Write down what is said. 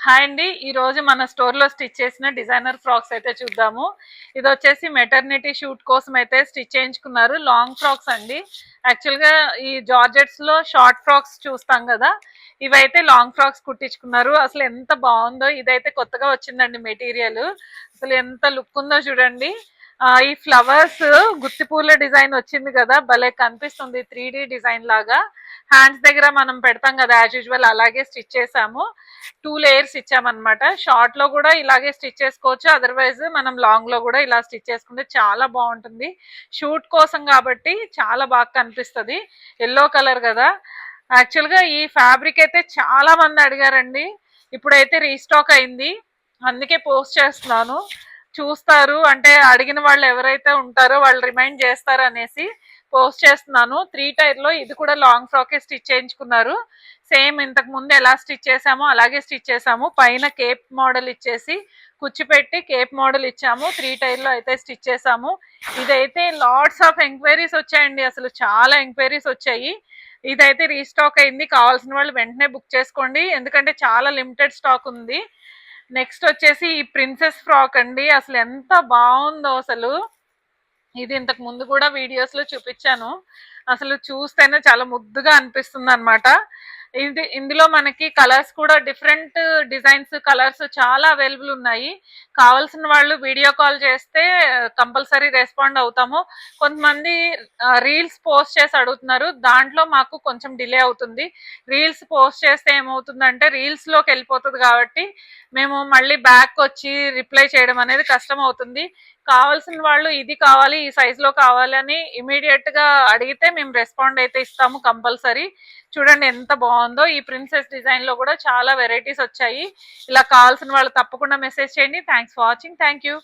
Hi అండి. ఈరోజు మన స్టోర్‌లో స్టిచ్ చేసిన డిజైనర్ ఫ్రాక్స్ అయితే చూద్దాము. ఇదొచ్చేసి మెటర్నిటీ షూట్ కోసం అయితే స్టిచ్ చేయించుకున్నారు. లాంగ్ ఫ్రాక్స్ అండి. యాక్చువల్‌గా ఈ జార్జెట్స్‌లో షార్ట్ ఫ్రాక్స్ చూస్తాం గదా! ఇవైతే లాంగ్ ఫ్రాక్స్ కుట్టించుకున్నారు. అసలు ఎంత బావుందో! ఇదైతే కొత్తగా వచ్చిందండి మెటీరియల్. అసలు ఎంత లుక్ ఉందో చూడండి. ఈ ఫ్లవర్స్ గుత్తి పూల డిజైన్ వచ్చింది కదా! భలే కనిపిస్తుంది 3D డిజైన్ లాగా. హ్యాండ్స్ దగ్గర మనం పెడతాం కదా యాజ్ యూజువల్ అలాగే స్టిచ్ చేసాము. 2 లేయర్స్ ఇచ్చామన్నమాట. షార్ట్ లో కూడా ఇలాగే స్టిచ్ చేసుకోవచ్చు. అదర్వైజ్ మనం లాంగ్ లో కూడా ఇలా స్టిచ్ చేసుకుంటే చాలా బాగుంటుంది. షూట్ కోసం కాబట్టి చాలా బాగా కనిపిస్తుంది. ఎల్లో కలర్ కదా. యాక్చువల్ గా ఈ ఫ్యాబ్రిక్ అయితే చాలా మంది అడిగారండి. ఇప్పుడైతే రీస్టాక్ అయింది. అందుకే పోస్ట్ చేస్తున్నాను. చూస్తారు అంటే అడిగిన వాళ్ళు ఎవరైతే ఉంటారో వాళ్ళు రిమైండ్ చేస్తారు అనేసి పోస్ట్ చేస్తున్నాను. 3 టైర్ లో ఇది కూడా లాంగ్ ఫ్రాకే స్టిచ్ చేయించుకున్నారు. సేమ్ ఇంతకు ముందు ఎలా స్టిచ్ చేసామో అలాగే స్టిచ్ చేసాము. పైన కేప్ మోడల్ ఇచ్చేసి కుచ్చి పెట్టి కేప్ మోడల్ ఇచ్చాము. 3 టైర్ లో అయితే స్టిచ్ చేసాము. ఇదైతే లాట్స్ ఆఫ్ ఎంక్వైరీస్ వచ్చాయండి. అసలు చాలా ఎంక్వైరీస్ వచ్చాయి. ఇదైతే రీస్టాక్ అయింది. కావాల్సిన వాళ్ళు వెంటనే బుక్ చేసుకోండి. ఎందుకంటే చాలా లిమిటెడ్ స్టాక్ ఉంది. నెక్స్ట్ వచ్చేసి ఈ ప్రిన్సెస్ ఫ్రాక్ అండి. అసలు ఎంత బాగుందో అసలు. ఇది ఇంతకు ముందు కూడా వీడియోస్ లో చూపించాను. అసలు చూస్తేనే చాలా ముద్దుగా అనిపిస్తుంది అనమాట. ఇందులో మనకి కలర్స్ కూడా డిఫరెంట్ డిజైన్స్ కలర్స్ చాలా అవైలబుల్ ఉన్నాయి. కావాల్సిన వాళ్ళు వీడియో కాల్ చేస్తే కంపల్సరీ రెస్పాండ్ అవుతాము. కొంతమంది రీల్స్ పోస్ట్ చేసి అడుగుతున్నారు. దాంట్లో మాకు కొంచెం డిలే అవుతుంది. రీల్స్ పోస్ట్ చేస్తే ఏమవుతుందంటే రీల్స్ లోకి వెళ్ళిపోతుంది కాబట్టి మేము మళ్ళీ బ్యాక్ వచ్చి రిప్లై చేయడం అనేది కష్టం అవుతుంది. కావాల్సిన వాళ్ళు ఇది కావాలి ఈ సైజ్ లో కావాలి అని ఇమీడియట్ గా అడిగితే మేము రెస్పాండ్ అయితే ఇస్తాము కంపల్సరీ. చూడండి ఎంత బాగుందో. ఈ ప్రిన్సెస్ డిజైన్ లో కూడా చాలా వెరైటీస్ వచ్చాయి. ఇలా కావాల్సిన వాళ్ళు తప్పకుండా మెసేజ్ చేయండి. Thanks for watching. Thank you.